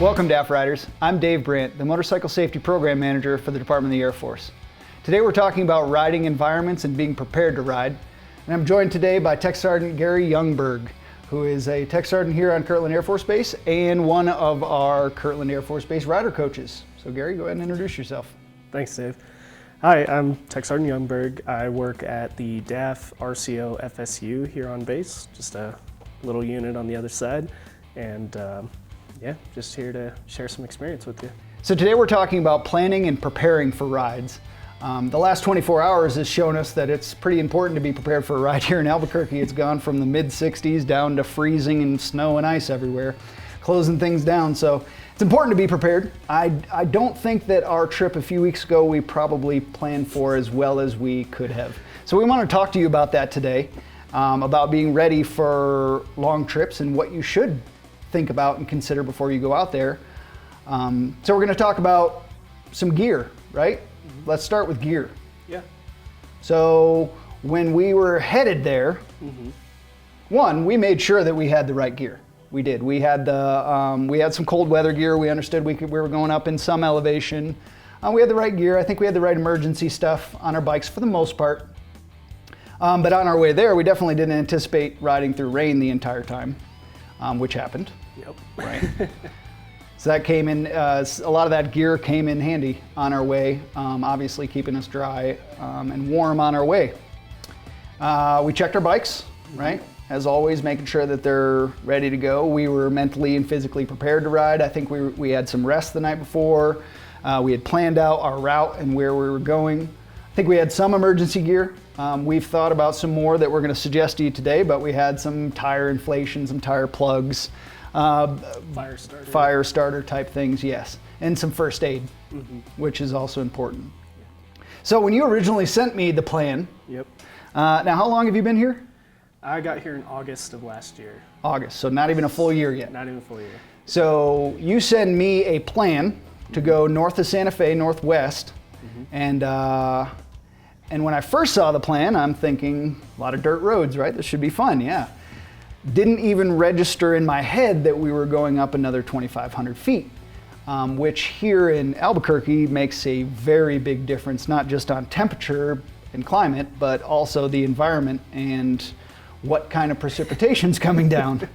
Welcome to DAF Riders. I'm Dave Brandt, the Motorcycle Safety Program Manager for the Department of the Air Force. Today we're talking about riding environments and being prepared to ride. And I'm joined today by Tech Sergeant Gary Youngberg, who is a Tech Sergeant here on Kirtland Air Force Base and one of our Kirtland Air Force Base rider coaches. So Gary, go ahead and introduce yourself. Thanks, Dave. Hi, I'm Tech Sergeant Youngberg. I work at the DAF RCO FSU here on base, just a little unit on the other side. And yeah, just here to share some experience with you. So today we're talking about planning and preparing for rides. The last 24 hours has shown us that it's pretty important to be prepared for a ride here in Albuquerque. It's gone from the mid-60s down to freezing and snow and ice everywhere, closing things down. So it's important to be prepared. I don't think that our trip a few weeks ago we probably planned for as well as we could have. So we want to talk to you about that today, about being ready for long trips and what you should think about and consider before you go out there. So we're going to talk about some gear, right? Mm-hmm. Let's start with gear. Yeah. So when we were headed there, one, we made sure that we had the right gear. We did. We had some cold weather gear. We understood we were going up in some elevation. We had the right gear. I think we had the right emergency stuff on our bikes for the most part. But on our way there, we definitely didn't anticipate riding through rain the entire time, which happened. Yep. Right. So that came in, a lot of that gear came in handy on our way, obviously keeping us dry and warm on our way. We checked our bikes, right? As always, making sure that they're ready to go. We were mentally and physically prepared to ride. I think we had some rest the night before. We had planned out our route and where we were going. I think we had some emergency gear. We've thought about some more that we're going to suggest to you today, but we had some tire inflation, some tire plugs, fire starter type things, yes, and some first aid, which is also important. So when you originally sent me the plan, now how long have you been here? I got here in August of last year. August, so not even a full year yet. Not even a full year. So you send me a plan to go north of Santa Fe, northwest, and when I first saw the plan, I'm thinking a lot of dirt roads, right? This should be fun, yeah. Didn't even register in my head that we were going up another 2,500 feet, which here in Albuquerque makes a very big difference, not just on temperature and climate, but also the environment and what kind of precipitation's coming down.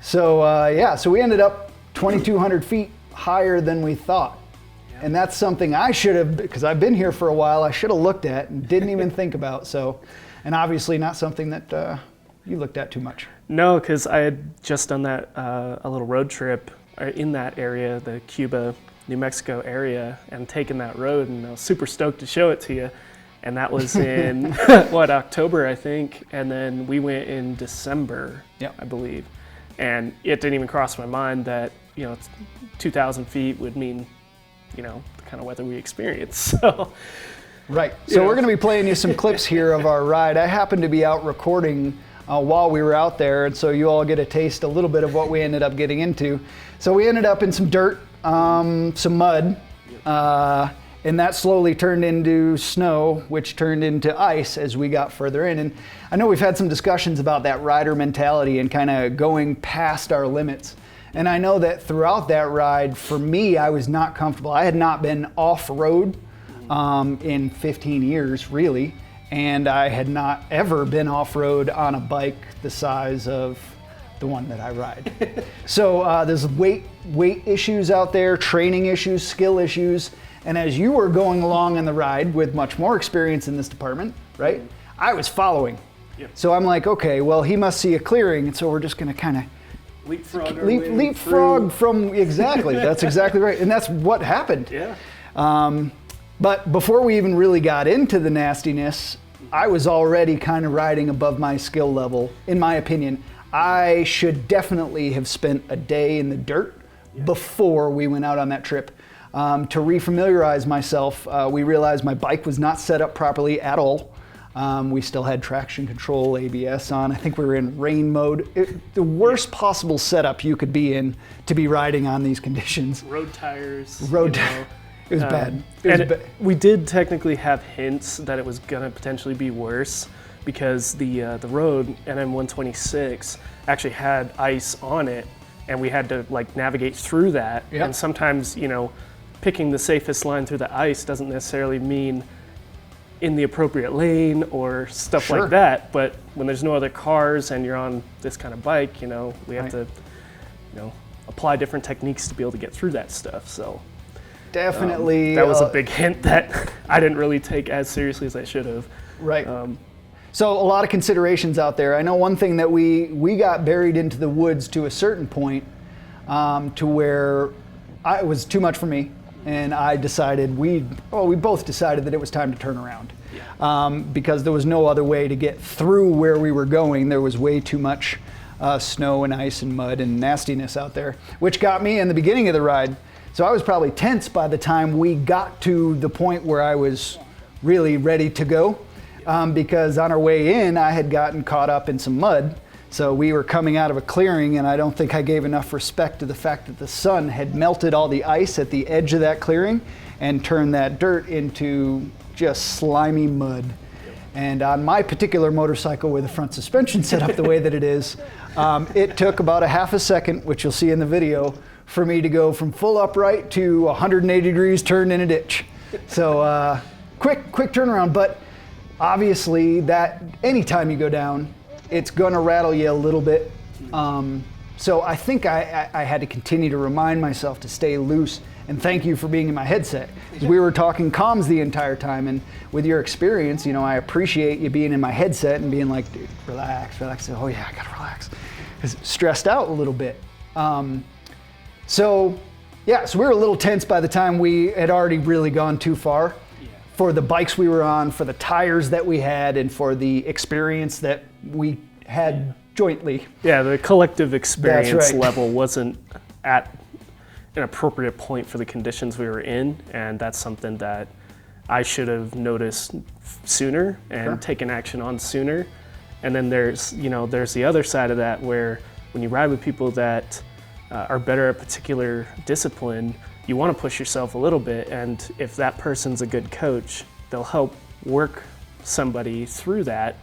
So yeah, so we ended up 2,200 feet higher than we thought. And that's something I should have, because I've been here for a while, I should have looked at and didn't even think about. So, and obviously not something that you looked at too much. No, because I had just done that, a little road trip in that area, the Cuba, New Mexico area, and taken that road, and I was super stoked to show it to you. And that was in, October, I think, and then we went in December, I believe. And it didn't even cross my mind that, 2,000 feet would mean, the kind of weather we experience, so. Right, so we're gonna be playing you some clips here of our ride. I happened to be out recording while we were out there, and so you all get a taste a little bit of what we ended up getting into. So we ended up in some dirt, some mud, and that slowly turned into snow, which turned into ice as we got further in. And I know we've had some discussions about that rider mentality and kind of going past our limits. And I know that throughout that ride, for me, I was not comfortable. I had not been off-road in 15 years, really. And I had not ever been off-road on a bike the size of the one that I ride. So there's weight issues out there, training issues, skill issues. And as you were going along in the ride with much more experience in this department, right? I was following. So I'm like, okay, well, he must see a clearing. And so we're just gonna kind of leapfrog from, exactly, that's exactly right. And that's what happened. But before we even really got into the nastiness, I was already kind of riding above my skill level, in my opinion. I should definitely have spent a day in the dirt before we went out on that trip. To refamiliarize myself, we realized my bike was not set up properly at all. We still had traction control, ABS on. I think we were in rain mode. The worst possible setup you could be in to be riding on these conditions. Road tires. It was bad. We did technically have hints that it was going to potentially be worse because the road, NM126, actually had ice on it and we had to like navigate through that. Yep. And sometimes, picking the safest line through the ice doesn't necessarily mean in the appropriate lane or stuff Sure. like that. But when there's no other cars and you're on this kind of bike, we have to, apply different techniques to be able to get through that stuff. So Definitely. that was a big hint that I didn't really take as seriously as I should have. Right. So a lot of considerations out there. I know one thing that we got buried into the woods to a certain point, to where it was too much for me, and I decided we both decided that it was time to turn around, because there was no other way to get through where we were going. There was way too much snow and ice and mud and nastiness out there, which got me in the beginning of the ride. So I was probably tense by the time we got to the point where I was really ready to go. Because on our way in, I had gotten caught up in some mud. So we were coming out of a clearing, and I don't think I gave enough respect to the fact that the sun had melted all the ice at the edge of that clearing and turned that dirt into just slimy mud. And on my particular motorcycle with the front suspension set up the way that it is, it took about a half a second, which you'll see in the video, for me to go from full upright to 180 degrees turned in a ditch. So quick turnaround, but obviously that anytime you go down, it's gonna rattle you a little bit. So I think I had to continue to remind myself to stay loose, and thank you for being in my headset. We were talking comms the entire time, and with your experience, I appreciate you being in my headset and being like, dude, relax. Oh yeah, I gotta relax. 'Cause stressed out a little bit. So we were a little tense by the time we had already really gone too far. For the bikes we were on, for the tires that we had, and for the experience that we had jointly. Yeah, the collective experience That's right. level wasn't at an appropriate point for the conditions we were in, and that's something that I should have noticed sooner and taken action on sooner. And then there's the other side of that, where when you ride with people that are better at a particular discipline, you want to push yourself a little bit, and if that person's a good coach, they'll help work somebody through that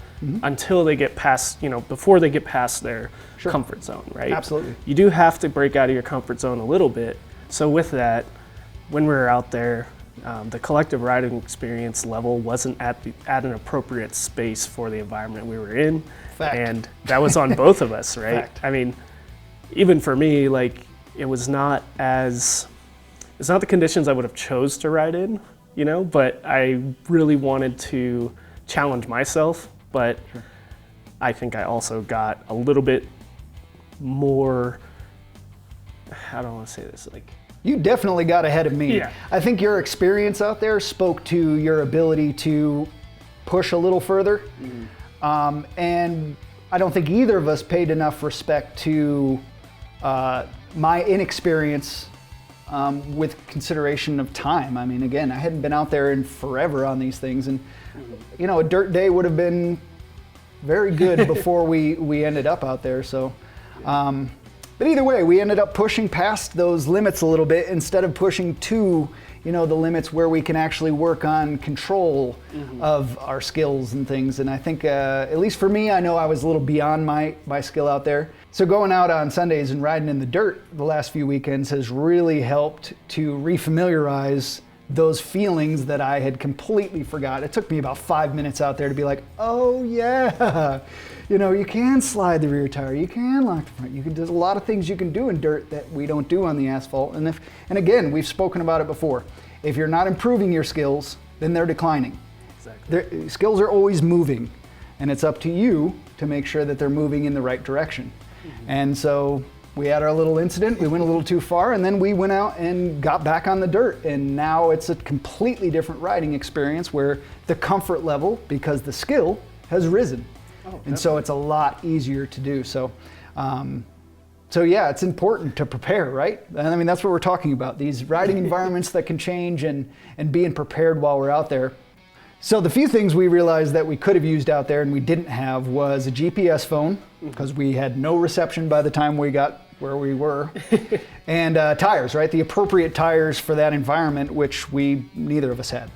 until they get past, before they get past their comfort zone, right? Absolutely. You do have to break out of your comfort zone a little bit. So with that, when we were out there, the collective riding experience level wasn't at an appropriate space for the environment we were in. Fact. And that was on both of us, right? Fact. I mean, even for me, it was not it's not the conditions I would have chose to ride in, but I really wanted to challenge myself. But I think I also got a little bit more, how do I want to say this? You definitely got ahead of me. Yeah. I think your experience out there spoke to your ability to push a little further. And I don't think either of us paid enough respect to my inexperience with consideration of time. I mean, again, I hadn't been out there in forever on these things, and a dirt day would have been very good before we ended up out there. So, but either way, we ended up pushing past those limits a little bit instead of pushing to the limits where we can actually work on control of our skills and things. And I think, at least for me, I know I was a little beyond my skill out there. So going out on Sundays and riding in the dirt the last few weekends has really helped to refamiliarize those feelings that I had completely forgot. It took me about 5 minutes out there to be like, oh yeah, you can slide the rear tire, you can lock the front, there's a lot of things you can do in dirt that we don't do on the asphalt. And again, we've spoken about it before. If you're not improving your skills, then they're declining. Exactly. Skills are always moving, and it's up to you to make sure that they're moving in the right direction. And so we had our little incident, we went a little too far, and then we went out and got back on the dirt. And now it's a completely different riding experience where the comfort level, because the skill, has risen. And so it's a lot easier to do. So, it's important to prepare, right? And I mean, that's what we're talking about, these riding environments that can change, and being prepared while we're out there. So the few things we realized that we could have used out there and we didn't have was a GPS phone, because we had no reception by the time we got where we were, and tires, right? The appropriate tires for that environment, which neither of us had.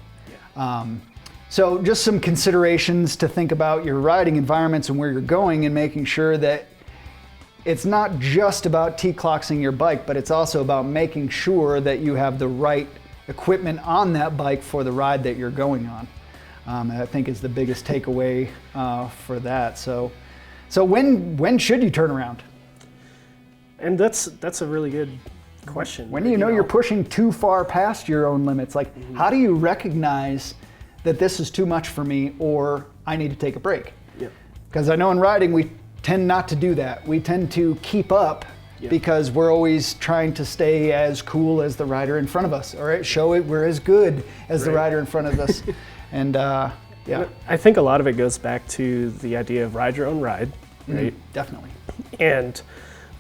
So just some considerations to think about your riding environments and where you're going, and making sure that it's not just about T-clocksing your bike, but it's also about making sure that you have the right equipment on that bike for the ride that you're going on. I think is the biggest takeaway for that. So when should you turn around? And that's a really good question. When do you know you're pushing too far past your own limits? Like, how do you recognize that this is too much for me, or I need to take a break? Because I know in riding we tend not to do that. We tend to keep up because we're always trying to stay as cool as the rider in front of us, or show it we're as good as the rider in front of us. And I think a lot of it goes back to the idea of ride your own ride, right? Definitely. And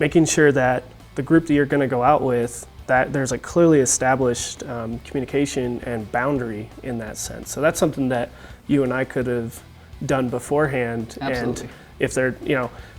making sure that the group that you're going to go out with, that there's a clearly established communication and boundary in that sense. So that's something that you and I could have done beforehand. Absolutely. And if they're,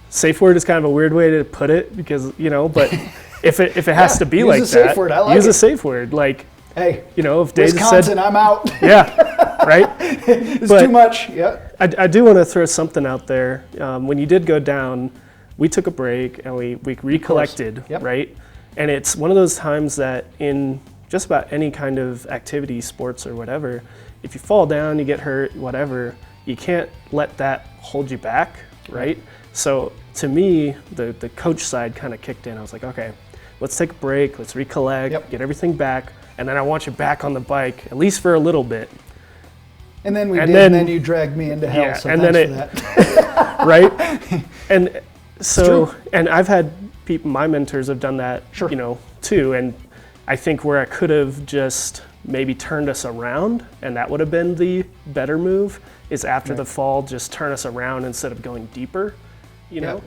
safe word is kind of a weird way to put it because, but if it has to be like that, use a safe word. I like use it. a safe word. Like, hey, if Dave Wisconsin, said, I'm out. yeah, right? It's too much. Yeah. I do want to throw something out there. When you did go down, we took a break and we recollected, right? And it's one of those times that in just about any kind of activity, sports or whatever, if you fall down, you get hurt, whatever, you can't let that hold you back, right? So to me, the coach side kind of kicked in. I was like, okay, let's take a break, let's recollect, get everything back, and then I want you back on the bike, at least for a little bit. And then and then you dragged me into hell, so and thanks then for that. Right? And so, and I've had people, my mentors have done that, too. And I think where I could have just maybe turned us around, and that would have been the better move, is after the fall, just turn us around instead of going deeper.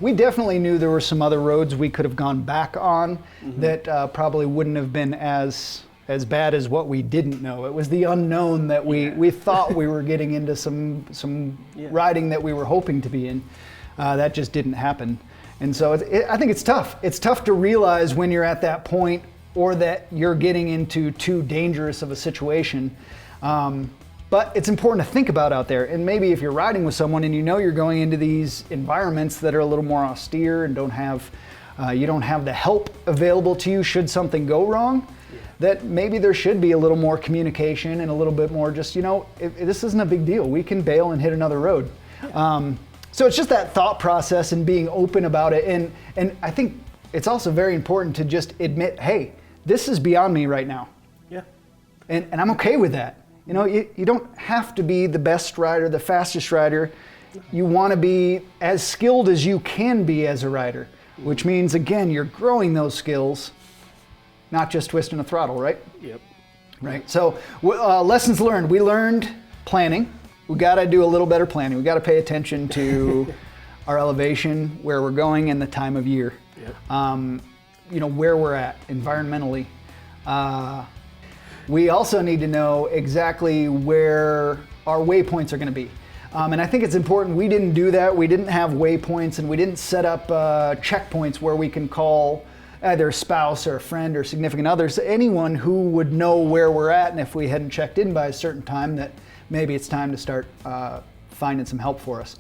We definitely knew there were some other roads we could have gone back on that probably wouldn't have been as bad as what we didn't know. It was the unknown that we thought we were getting into some riding that we were hoping to be in. That just didn't happen. And so I think it's tough. It's tough to realize when you're at that point or that you're getting into too dangerous of a situation. But it's important to think about out there. And maybe if you're riding with someone and you're going into these environments that are a little more austere and you don't have the help available to you should something go wrong, that maybe there should be a little more communication and a little bit more just, this isn't a big deal. We can bail and hit another road. So it's just that thought process and being open about it. And I think it's also very important to just admit, hey, this is beyond me right now. Yeah. And I'm okay with that. You don't have to be the best rider, the fastest rider. You want to be as skilled as you can be as a rider, which means, again, you're growing those skills, not just twisting a throttle, right? Yep. Right. So lessons learned. We learned planning. We got to do a little better planning. We got to pay attention to our elevation, where we're going, and the time of year. Yep. Where we're at environmentally. We also need to know exactly where our waypoints are going to be. And I think it's important, we didn't do that. We didn't have waypoints, and we didn't set up checkpoints where we can call either a spouse or a friend or significant others, anyone who would know where we're at, and if we hadn't checked in by a certain time, that maybe it's time to start finding some help for us.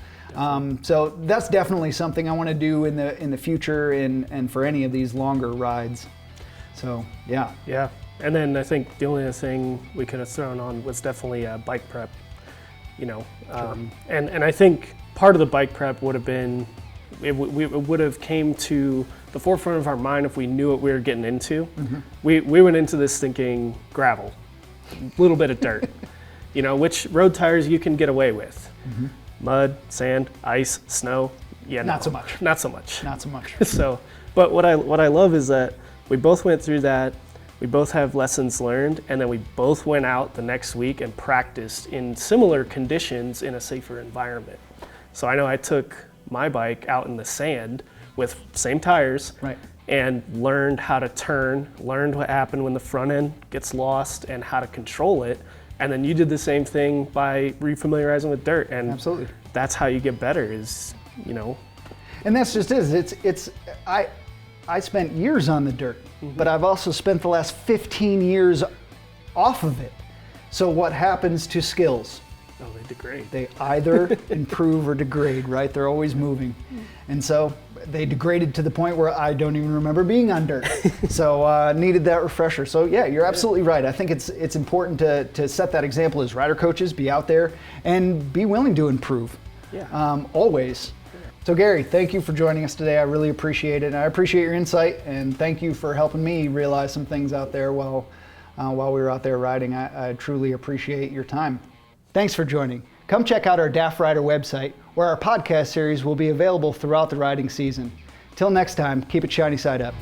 So that's definitely something I want to do in the future and for any of these longer rides. So yeah. Yeah. And then I think the only other thing we could have thrown on was definitely bike prep, and I think part of the bike prep would have been, it would have came to the forefront of our mind if we knew what we were getting into. We went into this thinking gravel, a little bit of dirt, which road tires you can get away with. Mud, sand, ice, snow, Not so much. Not so much. Not so much. So, but what I love is that we both went through that. We both have lessons learned, and then we both went out the next week and practiced in similar conditions in a safer environment. So I know I took my bike out in the sand with same tires, and learned how to turn, learned what happened when the front end gets lost and how to control it. And then you did the same thing by refamiliarizing with dirt. And absolutely, that's how you get better is, And that's just it. I spent years on the dirt, but I've also spent the last 15 years off of it. So what happens to skills? Oh, they degrade. They either improve or degrade, right? They're always moving. And so they degraded to the point where I don't even remember being on dirt. So needed that refresher. So yeah, you're absolutely right. I think it's important to set that example as rider coaches, be out there and be willing to improve. Yeah. Always. So Gary, thank you for joining us today. I really appreciate it. And I appreciate your insight, and thank you for helping me realize some things out there while we were out there riding. I truly appreciate your time. Thanks for joining. Come check out our DAF Rider website, where our podcast series will be available throughout the riding season. Till next time, keep it shiny side up.